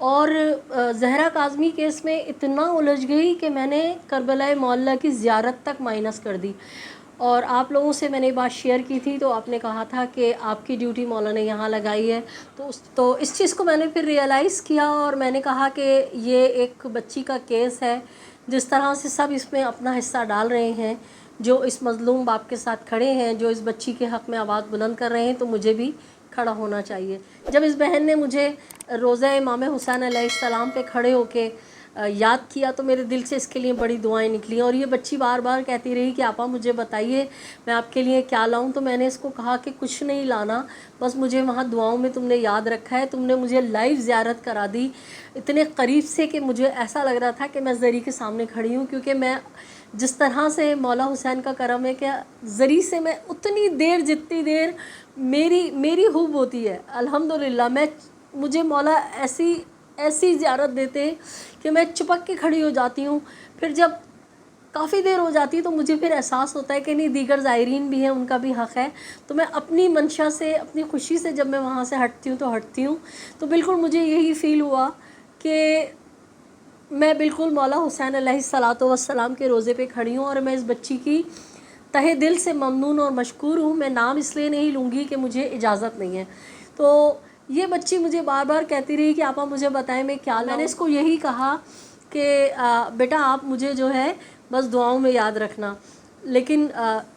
اور زہرا کاظمی کیس میں اتنا الجھ گئی کہ میں نے کربلا معلیٰ کی زیارت تک مائنس کر دی. اور آپ لوگوں سے میں نے بات شیئر کی تھی تو آپ نے کہا تھا کہ آپ کی ڈیوٹی مولا نے یہاں لگائی ہے. تو اس چیز کو میں نے پھر ریئلائز کیا اور میں نے کہا کہ یہ ایک بچی کا کیس ہے. جس طرح سے سب اس میں اپنا حصہ ڈال رہے ہیں، جو اس مظلوم باپ کے ساتھ کھڑے ہیں، جو اس بچی کے حق میں آواز بلند کر رہے ہیں، تو مجھے بھی کھڑا ہونا چاہیے. جب اس بہن نے مجھے روضہ امام حسین علیہ السلام پہ کھڑے ہو کے یاد کیا تو میرے دل سے اس کے لیے بڑی دعائیں نکلیں. اور یہ بچی بار بار کہتی رہی کہ آپا مجھے بتائیے میں آپ کے لیے کیا لاؤں. تو میں نے اس کو کہا کہ کچھ نہیں لانا، بس مجھے وہاں دعاؤں میں تم نے یاد رکھا ہے. تم نے مجھے لائیو زیارت کرا دی اتنے قریب سے کہ مجھے ایسا لگ رہا تھا کہ میں زری کے سامنے کھڑی ہوں. کیونکہ میں جس طرح سے مولا حسین کا کرم ہے کہ زری سے میں اتنی دیر جتنی دیر میری خوب ہوتی ہے الحمدللہ، مجھے مولا ایسی زیارت دیتے کہ میں چپک کے کھڑی ہو جاتی ہوں. پھر جب کافی دیر ہو جاتی ہے تو مجھے پھر احساس ہوتا ہے کہ نہیں، دیگر زائرین بھی ہیں، ان کا بھی حق ہے. تو میں اپنی منشا سے، اپنی خوشی سے جب میں وہاں سے ہٹتی ہوں تو ہٹتی ہوں. تو بالکل مجھے یہی فیل ہوا کہ میں بالکل مولا حسین علیہ الصلاۃ والسلام کے روضے پہ کھڑی ہوں. اور میں اس بچی کی تہہ دل سے ممنون اور مشکور ہوں. میں نام اس لیے نہیں لوں گی کہ مجھے اجازت نہیں ہے. تو یہ بچی مجھے بار بار کہتی رہی کہ آپا مجھے بتائیں میں کیا لاؤں. میں نے اس کو یہی کہا کہ بیٹا آپ مجھے جو ہے بس دعاؤں میں یاد رکھنا. لیکن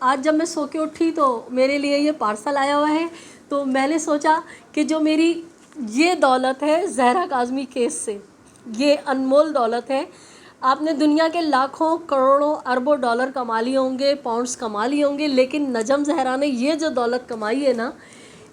آج جب میں سو کے اٹھی تو میرے لیے یہ پارسل آیا ہوا ہے. تو میں نے سوچا کہ جو میری یہ دولت ہے زہرا کاظمی کیس سے، یہ انمول دولت ہے. آپ نے دنیا کے لاکھوں کروڑوں اربوں ڈالر کما لیے ہوں گے، پاؤنڈس کما لیے ہوں گے، لیکن نجم زہرا نے یہ جو دولت کمائی ہے نا،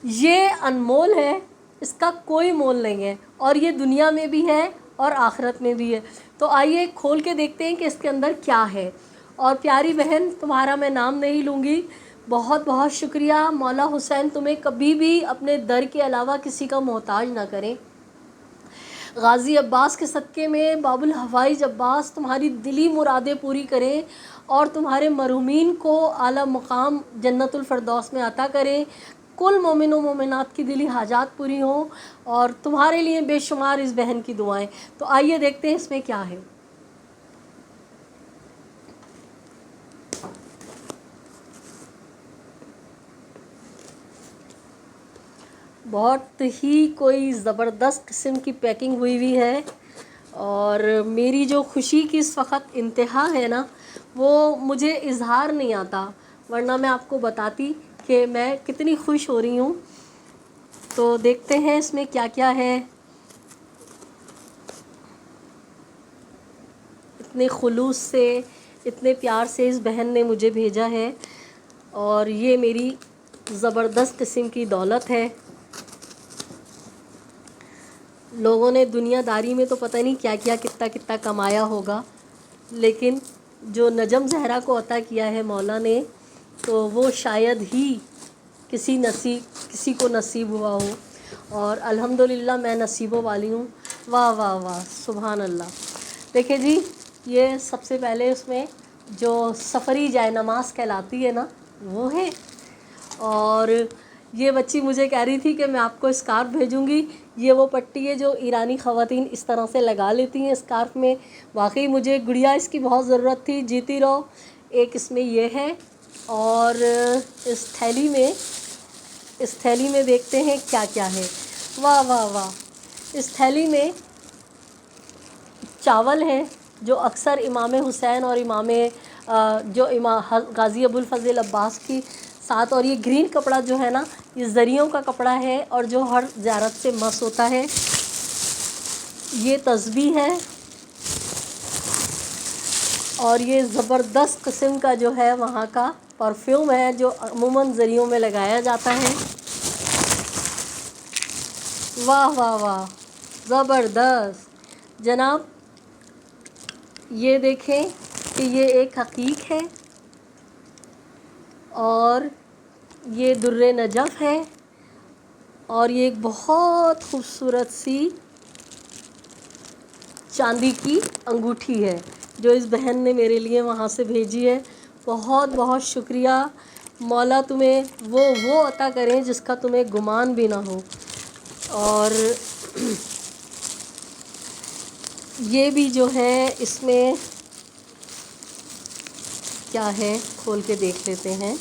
یہ انمول ہے. اس کا کوئی مول نہیں ہے، اور یہ دنیا میں بھی ہے اور آخرت میں بھی ہے. تو آئیے کھول کے دیکھتے ہیں کہ اس کے اندر کیا ہے. اور پیاری بہن تمہارا میں نام نہیں لوں گی، بہت بہت شکریہ. مولا حسین تمہیں کبھی بھی اپنے در کے علاوہ کسی کا محتاج نہ کریں. غازی عباس کے صدقے میں باب الحوائج عباس تمہاری دلی مرادیں پوری کریں اور تمہارے مرحومین کو اعلیٰ مقام جنت الفردوس میں عطا کریں. کل مومن و مومنات کی دلی حاجات پوری ہوں، اور تمہارے لیے بے شمار اس بہن کی دعائیں. تو آئیے دیکھتے ہیں اس میں کیا ہے. بہت ہی کوئی زبردست قسم کی پیکنگ ہوئی ہے، اور میری جو خوشی کی اس وقت انتہا ہے نا، وہ مجھے اظہار نہیں آتا، ورنہ میں آپ کو بتاتی کہ میں کتنی خوش ہو رہی ہوں. تو دیکھتے ہیں اس میں کیا کیا ہے. اتنے خلوص سے، اتنے پیار سے اس بہن نے مجھے بھیجا ہے، اور یہ میری زبردست قسم کی دولت ہے. لوگوں نے دنیا داری میں تو پتہ نہیں کیا کیا کتنا کمایا ہوگا، لیکن جو نجم زہرا کو عطا کیا ہے مولا نے، تو وہ شاید ہی کسی کو نصیب ہوا ہو. اور الحمدللہ میں نصیبوں والی ہوں. واہ واہ واہ، سبحان اللہ. دیکھیں جی، یہ سب سے پہلے اس میں جو سفری جائے نماز کہلاتی ہے نا، وہ ہے. اور یہ بچی مجھے کہہ رہی تھی کہ میں آپ کو اسکارف بھیجوں گی. یہ وہ پٹی ہے جو ایرانی خواتین اس طرح سے لگا لیتی ہیں اسکارف میں. واقعی مجھے گڑیا اس کی بہت ضرورت تھی. جیتی رہو. ایک اس میں یہ ہے، اور اس تھیلی میں دیکھتے ہیں کیا کیا ہے. واہ واہ واہ. اس تھیلی میں چاول ہیں جو اکثر امام حسین اور غازی ابوالفضل عباس کی ساتھ. اور یہ گرین کپڑا جو ہے نا، یہ زریوں کا کپڑا ہے اور جو ہر زیارت سے مس ہوتا ہے. یہ تسبیح ہے، اور یہ زبردست قسم کا جو ہے وہاں کا پرفیوم ہے جو عموماً زریوں میں لگایا جاتا ہے. واہ واہ واہ، زبردست جناب. یہ دیکھیں کہ یہ ایک حقیق ہے، اور یہ در نجف ہے، اور یہ ایک بہت خوبصورت سی چاندی کی انگوٹھی ہے جو اس بہن نے میرے لیے وہاں سے بھیجی ہے. بہت بہت شکریہ. مولا تمہیں وہ عطا کریں جس کا تمہیں گمان بھی نہ ہو. اور یہ بھی جو ہے اس میں کیا ہے کھول کے دیکھ لیتے ہیں.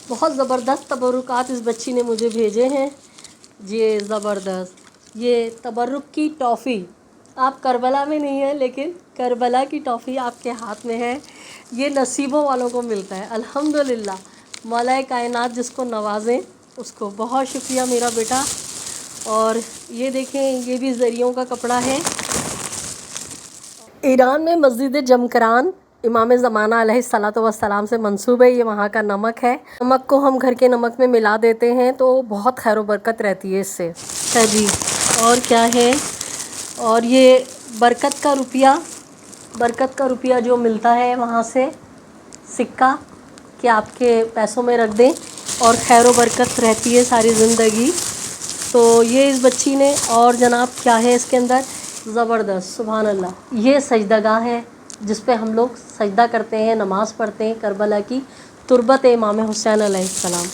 بہت زبردست تبرکات اس بچی نے مجھے بھیجے ہیں. یہ زبردست، یہ تبرک کی ٹافی. آپ کربلا میں نہیں ہیں لیکن کربلا کی ٹافی آپ کے ہاتھ میں ہے. یہ نصیبوں والوں کو ملتا ہے الحمدللہ. مولا کائنات جس کو نوازیں اس کو. بہت شکریہ میرا بیٹا. اور یہ دیکھیں یہ بھی زریوں کا کپڑا ہے. ایران میں مسجد جمکران امام زمانہ علیہ الصلاۃ والسلام سے منسوب ہے. یہ وہاں کا نمک ہے. نمک کو ہم گھر کے نمک میں ملا دیتے ہیں تو بہت خیر و برکت رہتی ہے اس سے. اچھا جی، اور کیا ہے؟ اور یہ برکت کا روپیہ جو ملتا ہے وہاں سے سکہ کہ آپ کے پیسوں میں رکھ دیں اور خیر و برکت رہتی ہے ساری زندگی. تو یہ اس بچی نے. اور جناب کیا ہے اس کے اندر؟ زبردست، سبحان اللہ. یہ سجدہ گاہ ہے جس پہ ہم لوگ سجدہ کرتے ہیں، نماز پڑھتے ہیں. کربلا کی تربت امام حسین علیہ السلام.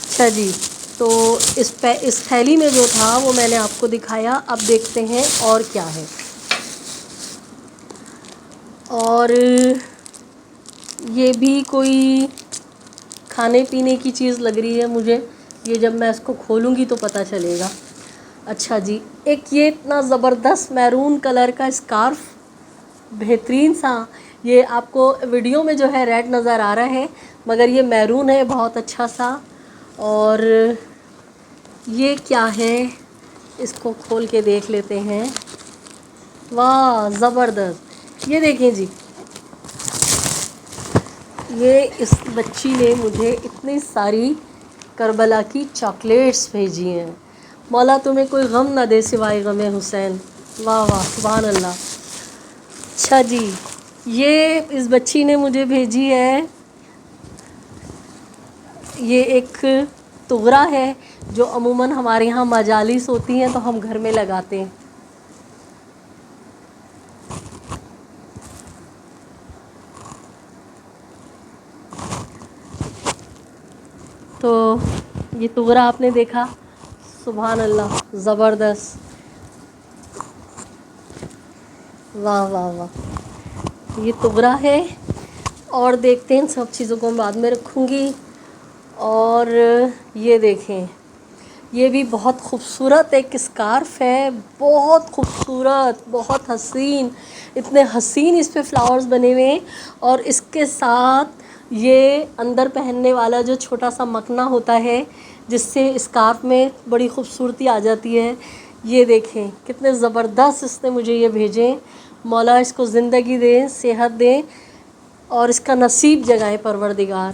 اچھا جی، تو اس تھیلی میں جو تھا وہ میں نے آپ کو دکھایا. اب دیکھتے ہیں اور کیا ہے. اور یہ بھی کوئی کھانے پینے کی چیز لگ رہی ہے مجھے. یہ جب میں اس کو کھولوں گی تو پتہ چلے گا. اچھا جی، ایک یہ اتنا زبردست میرون کلر کا اسکارف، بہترین سا. یہ آپ کو ویڈیو میں جو ہے ریڈ نظر آ رہا ہے مگر یہ میرون ہے، بہت اچھا سا. اور یہ کیا ہے اس کو کھول کے دیکھ لیتے ہیں. واہ زبردست. یہ دیکھیں جی، یہ اس بچی نے مجھے اتنی ساری کربلا کی چاکلیٹس بھیجی ہیں. مولا تمہیں کوئی غم نہ دے سوائے غم حسین. واہ واہ سبحان اللہ. اچھا جی، یہ اس بچی نے مجھے بھیجی ہے. یہ ایک تغرا ہے جو عموماً ہمارے یہاں مجالس ہوتی ہیں تو ہم گھر میں لگاتے ہیں. تو یہ تغرا آپ نے دیکھا، سبحان اللہ زبردست. واہ واہ واہ. یہ تغرا ہے. اور دیکھتے ہیں، سب چیزوں کو بعد میں رکھوں گی. اور یہ دیکھیں، یہ بھی بہت خوبصورت ایک اسکارف ہے. بہت خوبصورت، بہت حسین. اتنے حسین اس پہ فلاورز بنے ہوئے ہیں. اور اس کے ساتھ یہ اندر پہننے والا جو چھوٹا سا مکنا ہوتا ہے جس سے اسکارف میں بڑی خوبصورتی آ جاتی ہے. یہ دیکھیں کتنے زبردست اس نے مجھے یہ بھیجیں. مولا اس کو زندگی دیں، صحت دیں اور اس کا نصیب جگائے پروردگار.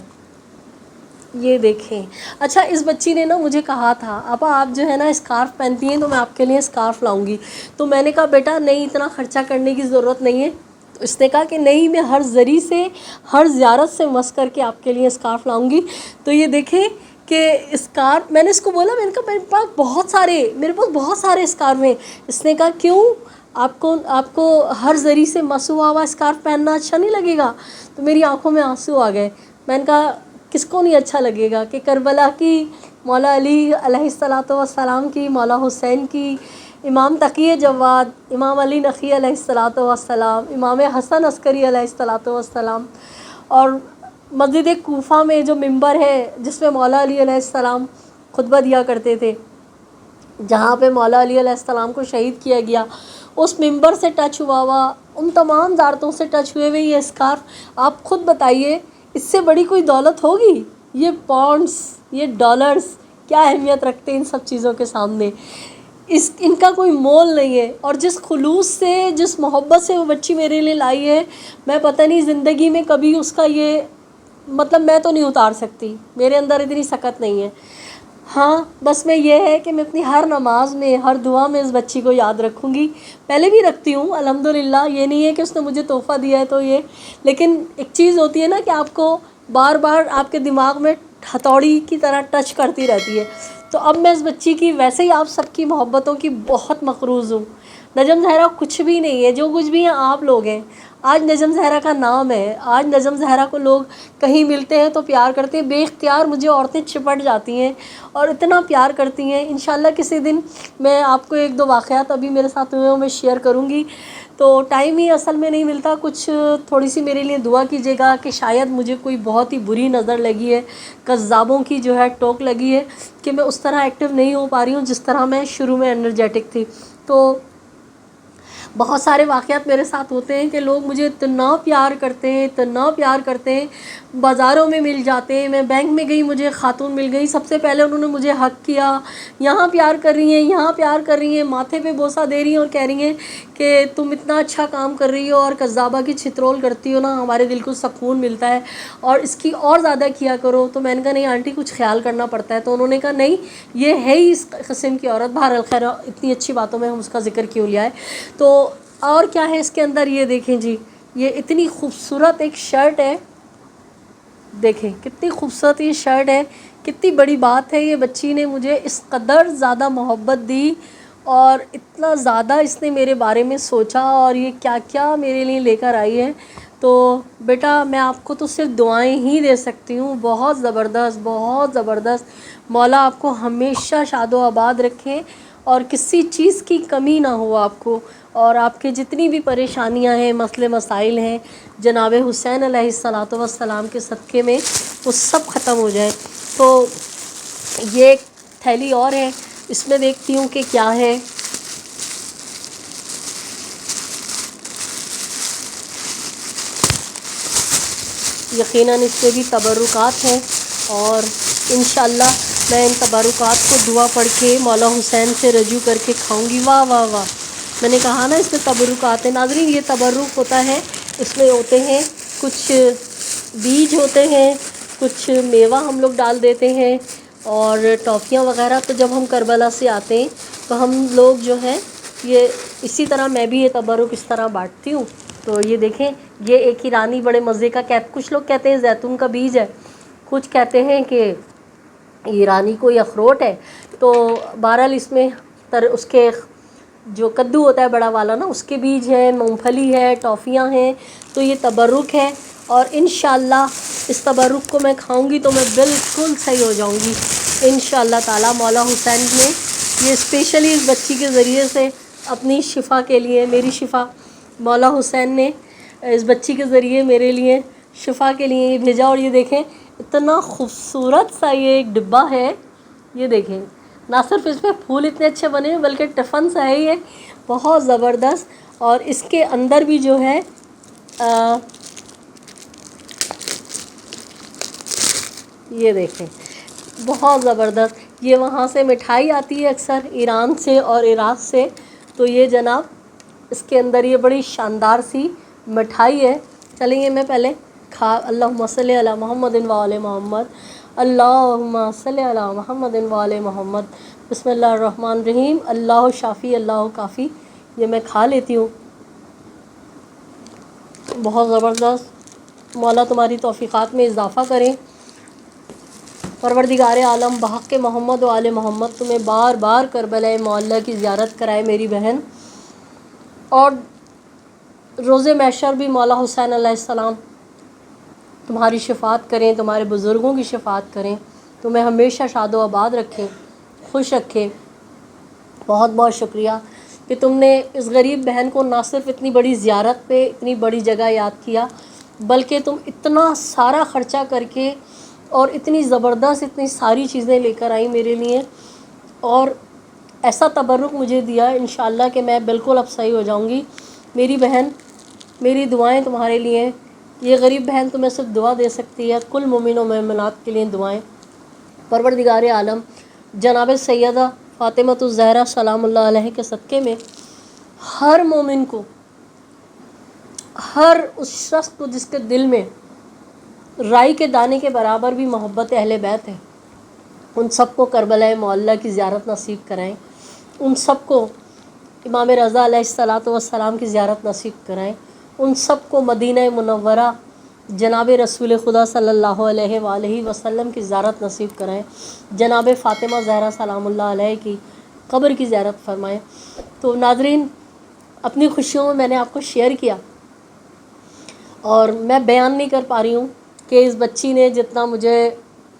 یہ دیکھیں. اچھا، اس بچی نے نا مجھے کہا تھا ابا آپ جو ہے نا اسکارف پہنتی ہیں تو میں آپ کے لیے اسکارف لاؤں گی. تو میں نے کہا بیٹا نہیں، اتنا خرچہ کرنے کی ضرورت نہیں ہے. تو اس نے کہا کہ نہیں، میں ہر ذریعے سے، ہر زیارت سے مس کر کے آپ کے لیے اسکارف لاؤں گی. تو یہ دیکھیں کہ اسکارف، میں نے اس کو بولا، میں نے کہا میرے پاس بہت سارے اسکارف ہیں. اس نے کہا کیوں، آپ کو ہر ذریعے سے مس ہوا ہوا اسکارف پہننا اچھا نہیں لگے گا؟ تو میری آنکھوں میں آنسو آ گئے. میں نے کہا کس کو نہیں اچھا لگے گا کہ کربلا کی، مولا علی علیہ الصلاۃ والسلام کی، مولا حسین کی، امام تقی جواد، امام علی نقی علیہ الصلاۃ والسلام، امام حسن عسکری علیہ الصلاۃ والسلام. اور مسجد کوفہ میں جو ممبر ہے جس میں مولا علی علیہ السلام خطبہ دیا کرتے تھے، جہاں پہ مولا علی علیہ السلام کو شہید کیا گیا، اس ممبر سے ٹچ ہوا ان تمام زارتوں سے ٹچ ہوئے یہ اسکارف. آپ خود بتائیے اس سے بڑی کوئی دولت ہوگی؟ یہ پاؤنڈس، یہ ڈالرز کیا اہمیت رکھتے ہیں ان سب چیزوں کے سامنے. ان کا کوئی مول نہیں ہے. اور جس خلوص سے، جس محبت سے وہ بچی میرے لیے لائی ہے، میں پتہ نہیں زندگی میں کبھی اس کا یہ مطلب میں تو نہیں اتار سکتی. میرے اندر اتنی سکت نہیں ہے. ہاں بس میں یہ ہے کہ میں اپنی ہر نماز میں، ہر دعا میں اس بچی کو یاد رکھوں گی. پہلے بھی رکھتی ہوں الحمدللہ. یہ نہیں ہے کہ اس نے مجھے تحفہ دیا ہے تو یہ، لیکن ایک چیز ہوتی ہے نا کہ آپ کو بار بار آپ کے دماغ میں ہتھوڑی کی طرح ٹچ کرتی رہتی ہے. تو اب میں اس بچی کی، ویسے ہی آپ سب کی محبتوں کی بہت مقروض ہوں. نجم زہرا کچھ بھی نہیں ہے، جو کچھ بھی ہیں آپ لوگ ہیں۔ آج نجم زہرا کا نام ہے، آج نجم زہرا کو لوگ کہیں ملتے ہیں تو پیار کرتے ہیں، بے اختیار مجھے عورتیں چپٹ جاتی ہیں اور اتنا پیار کرتی ہیں۔ انشاءاللہ کسی دن میں آپ کو ایک دو واقعات ابھی میرے ساتھ ہوئے ہیں میں شیئر کروں گی، تو ٹائم ہی اصل میں نہیں ملتا۔ کچھ تھوڑی سی میرے لیے دعا کیجیے گا کہ شاید مجھے کوئی بہت ہی بری نظر لگی ہے، کذابوں کی جو ہے ٹوک لگی ہے کہ میں اس طرح ایکٹیو نہیں ہو پا رہی ہوں جس طرح میں شروع میں انرجیٹک تھی۔ تو بہت سارے واقعات میرے ساتھ ہوتے ہیں کہ لوگ مجھے اتنا پیار کرتے ہیں، اتنا پیار کرتے ہیں، بازاروں میں مل جاتے ہیں، میں بینک میں گئی مجھے خاتون مل گئی، سب سے پہلے انہوں نے مجھے حق کیا، یہاں پیار کر رہی ہیں، یہاں پیار کر رہی ہیں، ماتھے پہ بوسہ دے رہی ہیں اور کہہ رہی ہیں کہ تم اتنا اچھا کام کر رہی ہو اور کذابہ کی چھترول کرتی ہو نا، ہمارے دل کو سکون ملتا ہے اور اس کی اور زیادہ کیا کرو۔ تو میں نے کہا نہیں آنٹی کچھ خیال کرنا پڑتا ہے، تو انہوں نے کہا نہیں یہ ہے ہی اس قسم کی عورت، بہرحال خیر اتنی اچھی باتوں میں ہم اس کا ذکر کیوں لیا ہے۔ تو اور کیا ہے اس کے اندر، یہ دیکھیں جی، یہ اتنی خوبصورت ایک شرٹ ہے، دیکھیں کتنی خوبصورت یہ شرٹ ہے، کتنی بڑی بات ہے، یہ بچی نے مجھے اس قدر زیادہ محبت دی اور اتنا زیادہ اس نے میرے بارے میں سوچا اور یہ کیا کیا میرے لیے لے کر آئی ہے۔ تو بیٹا میں آپ کو تو صرف دعائیں ہی دے سکتی ہوں، بہت زبردست بہت زبردست، مولا آپ کو ہمیشہ شاد و آباد رکھیں اور کسی چیز کی کمی نہ ہو آپ کو، اور آپ کے جتنی بھی پریشانیاں ہیں، مسئلے مسائل ہیں، جناب حسین علیہ الصلاۃ والسلام کے صدقے میں وہ سب ختم ہو جائیں۔ تو یہ ایک تھیلی اور ہے، اس میں دیکھتی ہوں کہ کیا ہے۔ یقیناً اس میں بھی تبرکات ہیں اور انشاءاللہ میں ان تبرکات کو دعا پڑھ کے مولا حسین سے رجوع کر کے کھاؤں گی۔ واہ واہ واہ، میں نے کہا نا اس میں تبرکات ہیں۔ ناظرین یہ تبرک ہوتا ہے، اس میں ہوتے ہیں کچھ بیج ہوتے ہیں، کچھ میوہ ہم لوگ ڈال دیتے ہیں اور ٹافیاں وغیرہ۔ تو جب ہم کربلا سے آتے ہیں تو ہم لوگ جو ہے یہ اسی طرح میں بھی یہ تبرک اس طرح بانٹتی ہوں۔ تو یہ دیکھیں یہ ایک ایرانی بڑے مزے کا کچھ لوگ کہتے ہیں زیتون کا بیج ہے، کچھ کہتے ہیں کہ ایرانی کوئی اخروٹ ہے۔ تو بہرحال اس میں اس کے جو کدو ہوتا ہے بڑا والا نا، اس کے بیج ہیں، مونگ پھلی ہے، ٹافیاں ہیں، تو یہ تبرک ہے اور انشاءاللہ اس تبرک کو میں کھاؤں گی تو میں بالکل صحیح ہو جاؤں گی انشاءاللہ تعالی۔ مولا حسین نے یہ اسپیشلی اس بچی کے ذریعے سے اپنی شفا کے لیے، میری شفا، مولا حسین نے اس بچی کے ذریعے میرے لیے شفا کے لیے یہ بھیجا۔ اور یہ دیکھیں اتنا خوبصورت سا یہ ایک ڈبہ ہے، یہ دیکھیں نہ صرف اس میں پھول اتنے اچھے بنے ہیں بلکہ ٹفن سا ہے یہ بہت زبردست۔ اور اس کے اندر بھی جو ہے یہ دیکھیں بہت زبردست، یہ وہاں سے مٹھائی آتی ہے اکثر ایران سے اور عراق سے، تو یہ جناب اس کے اندر یہ بڑی شاندار سی مٹھائی ہے۔ چلیں یہ میں پہلے اللہم صلی علی محمد و آل محمد، اللہم صلی علی محمد و آل محمد، بسم اللہ الرحمن الرحیم، اللہ شافی اللہ کافی، یہ میں کھا لیتی ہوں۔ بہت زبردست، مولا تمہاری توفیقات میں اضافہ کریں، پروردگار عالم بحق محمد و آل محمد تمہیں بار بار کربلا معلیٰ کی زیارت کرائے میری بہن، اور روز محشر بھی مولا حسین علیہ السلام تمہاری شفاعت کریں، تمہارے بزرگوں کی شفاعت کریں، تمہیں ہمیشہ شاد و آباد رکھیں، خوش رکھیں۔ بہت بہت شکریہ کہ تم نے اس غریب بہن کو نہ صرف اتنی بڑی زیارت پہ اتنی بڑی جگہ یاد کیا، بلکہ تم اتنا سارا خرچہ کر کے اور اتنی زبردست اتنی ساری چیزیں لے کر آئی میرے لیے، اور ایسا تبرک مجھے دیا انشاءاللہ کہ میں بالکل اب صحیح ہو جاؤں گی۔ میری بہن میری دعائیں تمہارے لیے، یہ غریب بہن تمہیں صرف دعا دے سکتی ہے، کل مومن و مومنات کے لیے دعائیں۔ پروردگار عالم جناب سیدہ فاطمۃ الزہرا سلام اللہ علیہ کے صدقے میں ہر مومن کو، ہر اس شخص کو جس کے دل میں رائی کے دانے کے برابر بھی محبت اہل بیت ہے، ان سب کو کربلا معلیٰ کی زیارت نصیب کرائیں، ان سب کو امام رضا علیہ الصلاۃ والسلام کی زیارت نصیب کرائیں، ان سب کو مدینہ منورہ جناب رسول خدا صلی اللہ علیہ وآلہ وسلم کی زیارت نصیب کرائیں، جناب فاطمہ زہرا سلام اللہ علیہ کی قبر کی زیارت فرمائیں۔ تو ناظرین اپنی خوشیوں میں نے آپ کو شیئر کیا، اور میں بیان نہیں کر پا رہی ہوں کہ اس بچی نے جتنا مجھے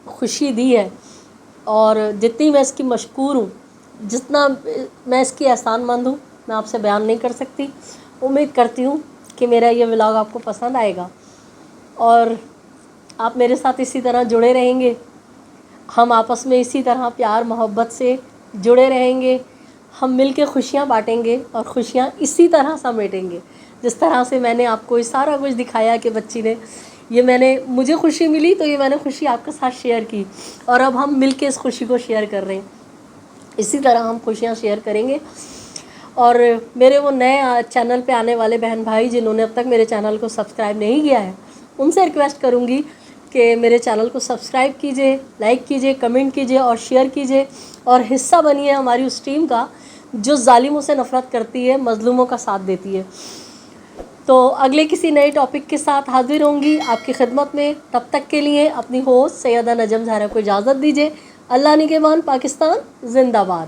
خوشی دی ہے اور جتنی میں اس کی مشکور ہوں، جتنا میں اس کی احسان مند ہوں، میں آپ سے بیان نہیں کر سکتی۔ امید کرتی ہوں کہ میرا یہ ولاگ آپ کو پسند آئے گا اور آپ میرے ساتھ اسی طرح جڑے رہیں گے، ہم آپس میں اسی طرح پیار محبت سے جڑے رہیں گے، ہم مل کے خوشیاں بانٹیں گے اور خوشیاں اسی طرح سمیٹیں گے جس طرح سے میں نے آپ کو یہ سارا کچھ دکھایا کہ بچی نے مجھے خوشی ملی تو یہ میں نے خوشی آپ کے ساتھ شیئر کی، اور اب ہم مل کے اس خوشی کو شیئر کر رہے ہیں۔ اسی طرح ہم خوشیاں شیئر کریں گے، اور میرے وہ نئے چینل پہ آنے والے بہن بھائی جنہوں نے اب تک میرے چینل کو سبسکرائب نہیں کیا ہے، ان سے ریکویسٹ کروں گی کہ میرے چینل کو سبسکرائب کیجئے، لائک کیجئے، کمنٹ کیجئے اور شیئر کیجئے، اور حصہ بنیے ہماری اس ٹیم کا جو ظالموں سے نفرت کرتی ہے، مظلوموں کا ساتھ دیتی ہے۔ تو اگلے کسی نئے ٹاپک کے ساتھ حاضر ہوں گی آپ کی خدمت میں، تب تک کے لیے اپنی ہوسٹ سیدہ نجم زہرا کو اجازت دیجیے۔ اللہ نگہبان، پاکستان زندہ باد۔